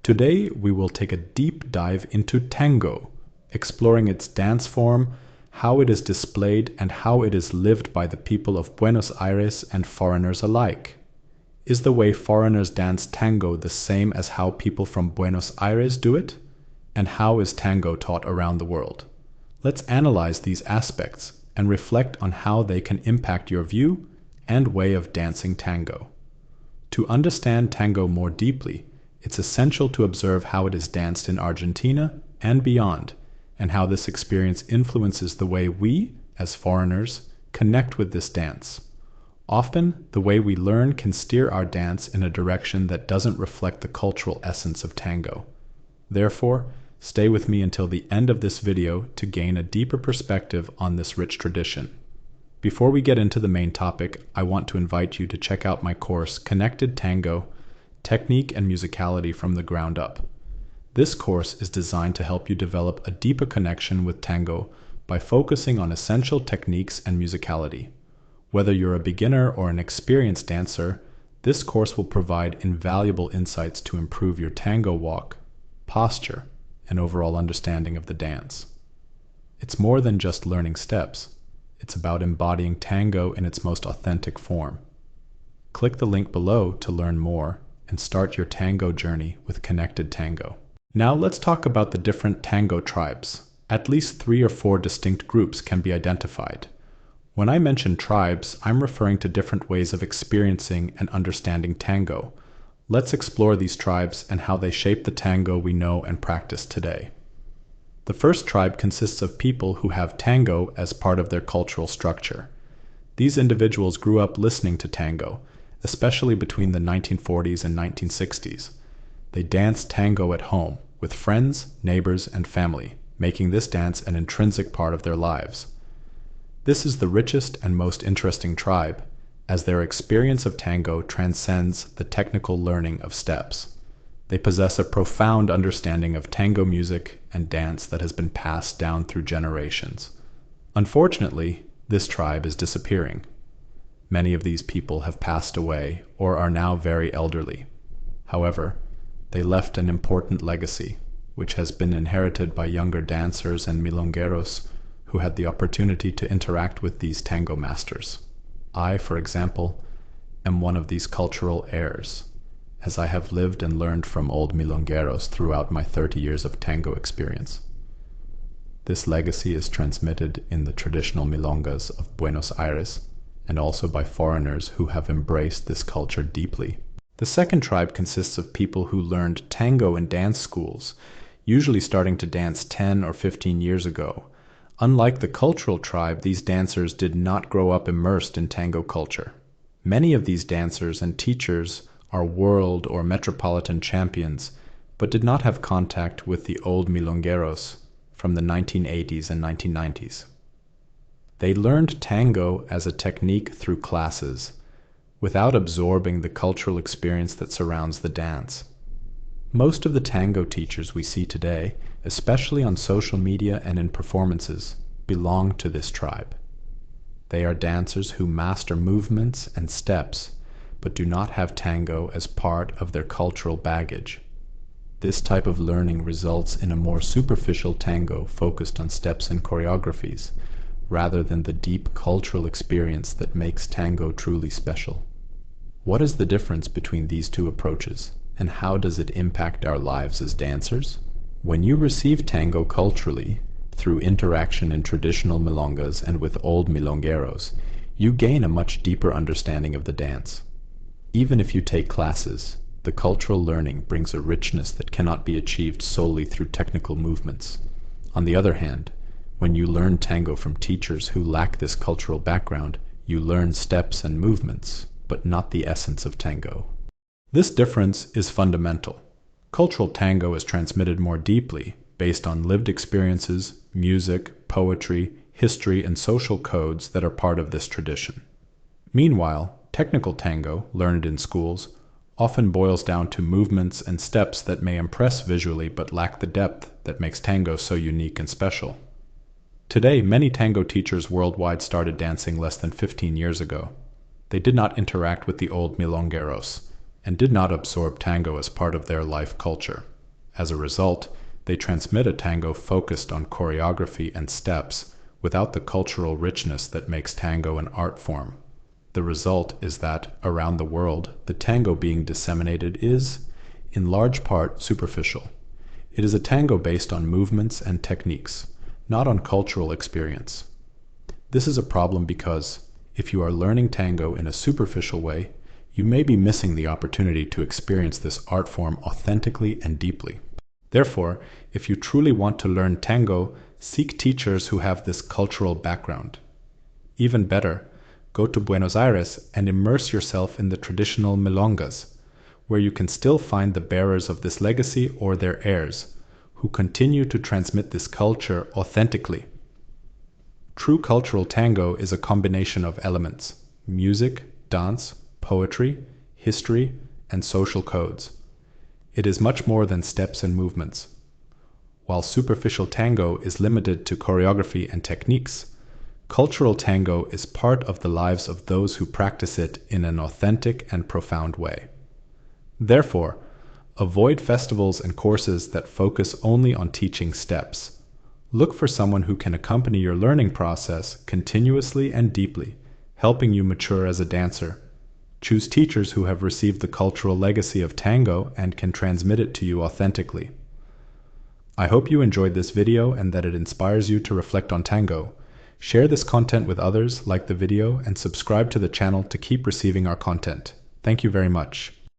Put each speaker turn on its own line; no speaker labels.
Today, we will take a deep dive into tango, exploring its dance form, how it is displayed, and how it is lived by the people of Buenos Aires and foreigners alike. Is the way foreigners dance tango the same as how people from Buenos Aires do it? And how is tango taught around the world? Let's analyze these aspects and reflect on how they can impact your view and way of dancing tango. To understand tango more deeply, it's essential to observe how it is danced in Argentina and beyond, and how this experience influences the way we, as foreigners, connect with this dance. Often, the way we learn can steer our dance in a direction that doesn't reflect the cultural essence of tango. Therefore, stay with me until the end of this video to gain a deeper perspective on this rich tradition. Before we get into the main topic, I want to invite you to check out my course, Connected Tango, Technique and Musicality from the Ground Up. This course is designed to help you develop a deeper connection with tango by focusing on essential techniques and musicality. Whether you're a beginner or an experienced dancer, this course will provide invaluable insights to improve your tango walk, posture, and overall understanding of the dance. It's more than just learning steps. It's about embodying tango in its most authentic form. Click the link below to learn more and start your tango journey with Connected Tango. Now let's talk about the different tango tribes. At least 3 or 4 distinct groups can be identified. When I mention tribes, I'm referring to different ways of experiencing and understanding tango. Let's explore these tribes and how they shape the tango we know and practice today. The first tribe consists of people who have tango as part of their cultural structure. These individuals grew up listening to tango, especially between the 1940s and 1960s. They danced tango at home, with friends, neighbors, and family, making this dance an intrinsic part of their lives. This is the richest and most interesting tribe, as their experience of tango transcends the technical learning of steps. They possess a profound understanding of tango music and dance that has been passed down through generations. Unfortunately, this tribe is disappearing. Many of these people have passed away or are now very elderly. However, they left an important legacy, which has been inherited by younger dancers and milongueros who had the opportunity to interact with these tango masters. I, for example, am one of these cultural heirs, as I have lived and learned from old milongueros throughout my 30 years of tango experience. This legacy is transmitted in the traditional milongas of Buenos Aires and also by foreigners who have embraced this culture deeply. The second tribe consists of people who learned tango in dance schools, usually starting to dance 10 or 15 years ago. Unlike the cultural tribe, these dancers did not grow up immersed in tango culture. Many of these dancers and teachers are world or metropolitan champions, but did not have contact with the old milongueros from the 1980s and 1990s. They learned tango as a technique through classes, without absorbing the cultural experience that surrounds the dance. Most of the tango teachers we see today, especially on social media and in performances, belong to this tribe. They are dancers who master movements and steps, but do not have tango as part of their cultural baggage. This type of learning results in a more superficial tango focused on steps and choreographies, rather than the deep cultural experience that makes tango truly special. What is the difference between these two approaches, and how does it impact our lives as dancers? When you receive tango culturally, through interaction in traditional milongas and with old milongueros, you gain a much deeper understanding of the dance. Even if you take classes, the cultural learning brings a richness that cannot be achieved solely through technical movements. On the other hand, when you learn tango from teachers who lack this cultural background, you learn steps and movements, but not the essence of tango. This difference is fundamental. Cultural tango is transmitted more deeply, based on lived experiences, music, poetry, history, and social codes that are part of this tradition. Meanwhile, technical tango, learned in schools, often boils down to movements and steps that may impress visually but lack the depth that makes tango so unique and special. Today, many tango teachers worldwide started dancing less than 15 years ago. They did not interact with the old milongueros and did not absorb tango as part of their life culture. As a result, they transmit a tango focused on choreography and steps without the cultural richness that makes tango an art form. The result is that, around the world, the tango being disseminated is, in large part, superficial. It is a tango based on movements and techniques, not on cultural experience. This is a problem because, if you are learning tango in a superficial way, you may be missing the opportunity to experience this art form authentically and deeply. Therefore, if you truly want to learn tango, seek teachers who have this cultural background. Even better, go to Buenos Aires and immerse yourself in the traditional milongas, where you can still find the bearers of this legacy or their heirs, who continue to transmit this culture authentically. True cultural tango is a combination of elements: music, dance, poetry, history, and social codes. It is much more than steps and movements. While superficial tango is limited to choreography and techniques, cultural tango is part of the lives of those who practice it in an authentic and profound way. Therefore, avoid festivals and courses that focus only on teaching steps. Look for someone who can accompany your learning process continuously and deeply, helping you mature as a dancer. Choose teachers who have received the cultural legacy of tango and can transmit it to you authentically. I hope you enjoyed this video and that it inspires you to reflect on tango. Share this content with others, like the video, and subscribe to the channel to keep receiving our content. Thank you very much.